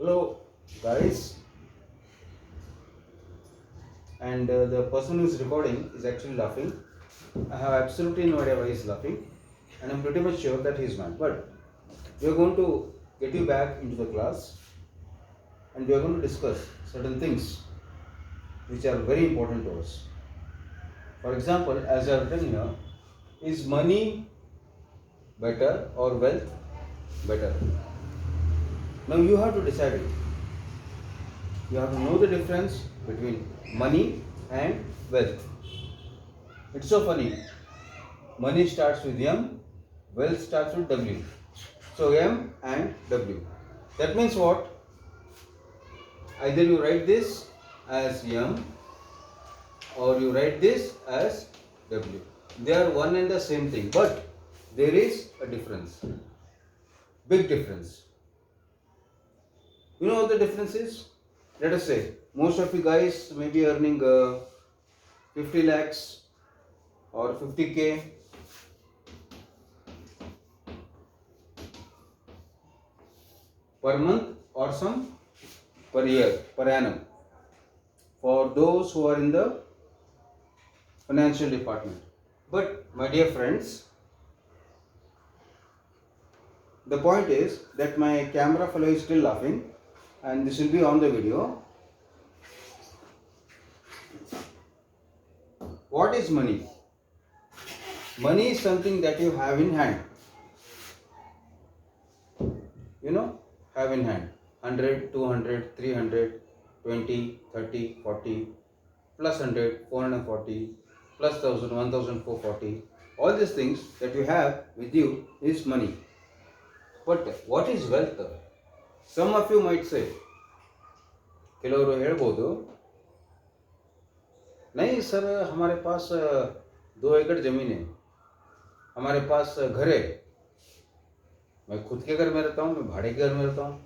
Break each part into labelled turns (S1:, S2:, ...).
S1: Hello, guys, and the person who is recording is actually laughing. I have absolutely no idea why he is laughing, and I'm pretty much sure that he is not. But we are going to get you back into the class, and we are going to discuss certain things which are very important to us. For example, as I have written here, is money better or wealth better? Now you have to decide it. You have to know the difference between money and wealth. It's so funny. Money starts with M, wealth starts with W. So M and W. That means what? Either you write this as M or you write this as W. They are one and the same thing, but there is a difference. Big difference. You know what the difference is? Let us say most of you guys may be earning 50 lakhs or 50k per month or some per year, per annum, for those who are in the financial department. But my dear friends, the point is that my camera fellow is still laughing and this will be on the video. What is money? Money is something that you have in hand. Have in hand 100, 200, 300, 20, 30, 40, plus 100, 440, plus 1000, 1440. All these things that you have with you is money. But what is wealth? Some of you might say, ಕೆಲವರು ಹೇಳ್ಬೋದು नहीं sir हमारे पास 2 एकड़ ज़मीन है, हमारे पास घर है, मैं खुद के घर में रहता हूँ, मैं भाड़े के घर में रहता हूँ.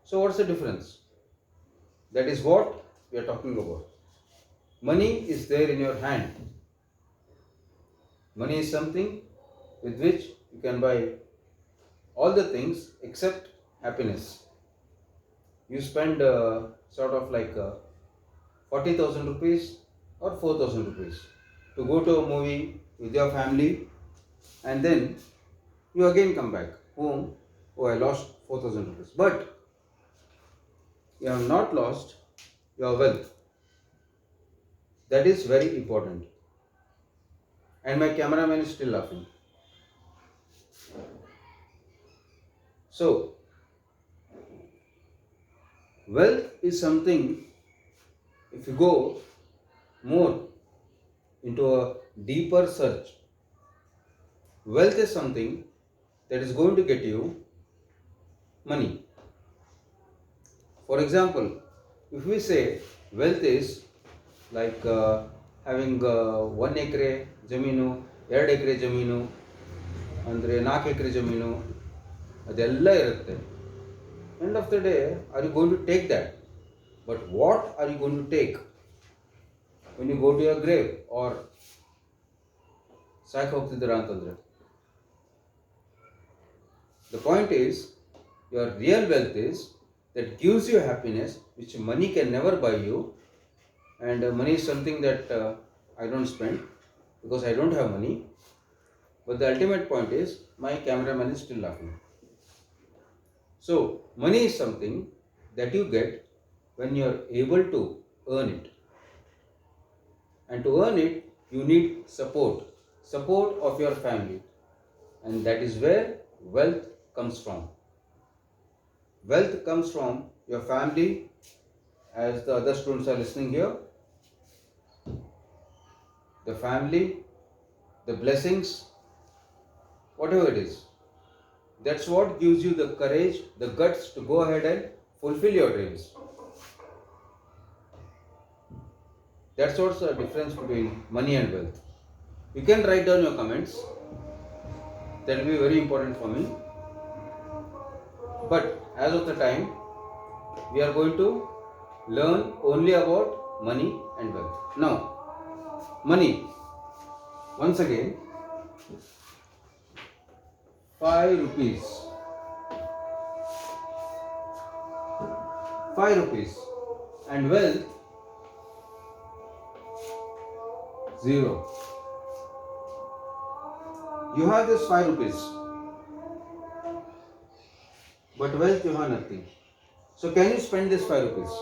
S1: So what's the difference? That is what we are talking about. Money is there in your hand. Money is something with which you can buy all the things except happiness. You spend sort of like 40,000 rupees or 4,000 rupees to go to a movie with your family, and then you again come back home. Oh, I lost 4,000 rupees. But you have not lost your wealth. That is very important. And my cameraman is still laughing. So, wealth is something, if you go more into a deeper search, wealth is something that is going to get you money. For example, if we say wealth is like having 1 ಎಕರೆ ಜಮೀನು, 2 ಎಕರೆ ಜಮೀನು, ಅಂದರೆ 4 ಎಕರೆ ಜಮೀನು, ಅದೆಲ್ಲ ಇರುತ್ತೆ. End of the day, are you going to take that? But what are you going to take when you go to your grave? Or ಸಾಕು ಹೋಗ್ತಿದ್ದೀರಾ ಅಂತಂದರೆ, the point is, your real wealth is that gives you happiness which money can never buy you. And money is something that I don't spend because I don't have money. But the ultimate point is, my cameraman is still laughing. So money is something that you get when you are able to earn it. And to earn it, you need support of your family. And that is where wealth comes from. Wealth comes from your family, as the other students are listening here. The family, the blessings, whatever it is. That's what gives you the courage, the guts to go ahead and fulfill your dreams. That's what's the difference between money and wealth. You can write down your comments. That will be very important for me. But as of the time, we are going to learn only about money and wealth. Now, money. Once again, 5 rupees. 5 rupees, and wealth 0. You have this 5 rupees, but wealth you have nothing. So can you spend this 5 rupees?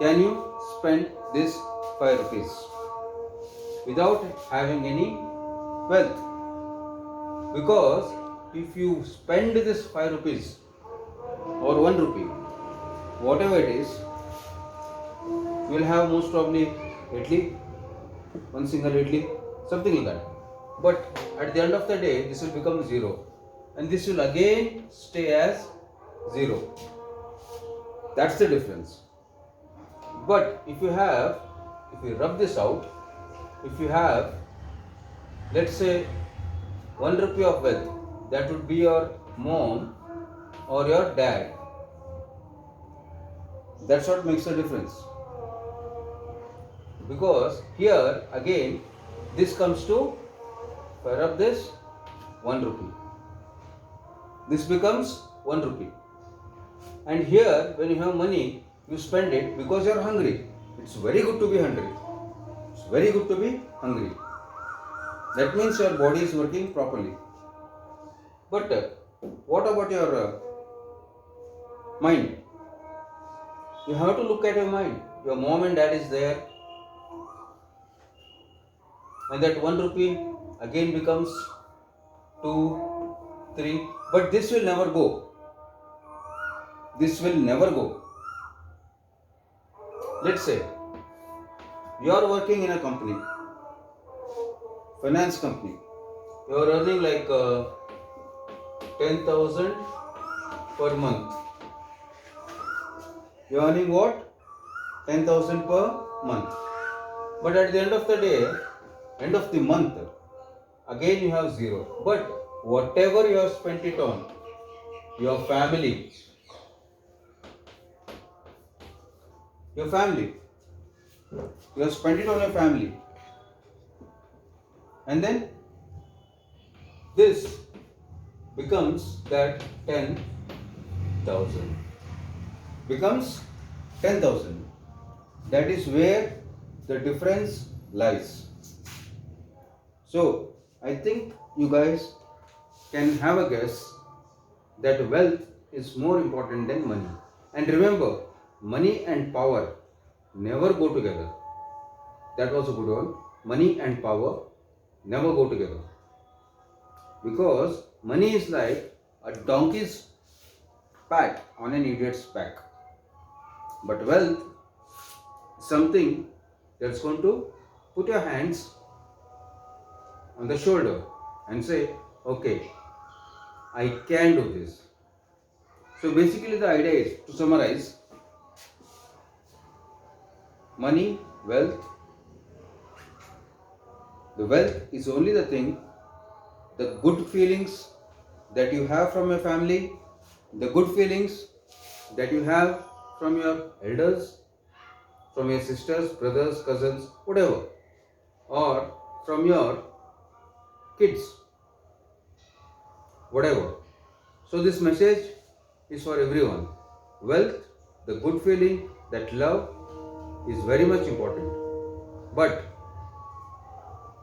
S1: Can you spend this 5 rupees without having any wealth? Because if you spend this 5 rupees or 1 rupee, whatever it is, you will have most probably idli, one single idli, something like that. But at the end of the day, this will become 0, and this will again stay as 0. That's the difference. But if you rub this out, if you have, let's say, 1 rupee of wealth, that would be your mom or your dad. That's what makes the difference. Because here again, this comes to, if I rub this, 1 rupee. This becomes 1 rupee. And here, when you have money, you spend it because you are hungry. It's very good to be hungry. It's very good to be hungry. That means your body is working properly. But what about your mind? You have to look at your mind. Your mom and dad is there, and that 1 rupee again becomes 2, 3. But this will never go. This will never go. Let's say you are working in a company, finance company. You are earning like 10,000 per month. You are earning what? 10,000 per month. But at the end of the day, end of the month, again you have 0. But whatever you have spent it on, your family, you have spent it on your family, and then this becomes that 10,000 becomes 10,000. That is where the difference lies. So I think you guys can have a guess that wealth is more important than money. And remember, money and power never go together. That was a good one. Money and power never go together. Because money is like a donkey's pat on an idiot's back. But wealth is something that's going to put your hands on the shoulder and say, okay, I can do this. So basically the idea is, to summarize, money, wealth. The wealth is only the thing, the good feelings that you have from your family, the good feelings that you have from your elders, from your sisters, brothers, cousins, whatever, or from your kids, whatever. So this message is for everyone. Wealth, the good feeling, that love is very much important. But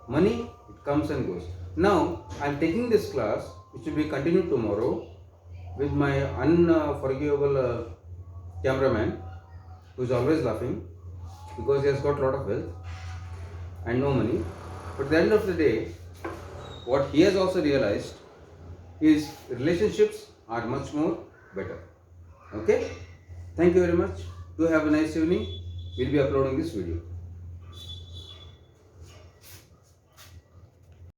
S1: money, it comes and goes. Now, I am taking this class, which will be continued tomorrow, with my unforgivable cameraman, who is always laughing because he has got a lot of wealth and no money. But at the end of the day, what he has also realized is relationships are much more better. Okay? Thank you very much. Do have a nice evening. We'll be uploading this video.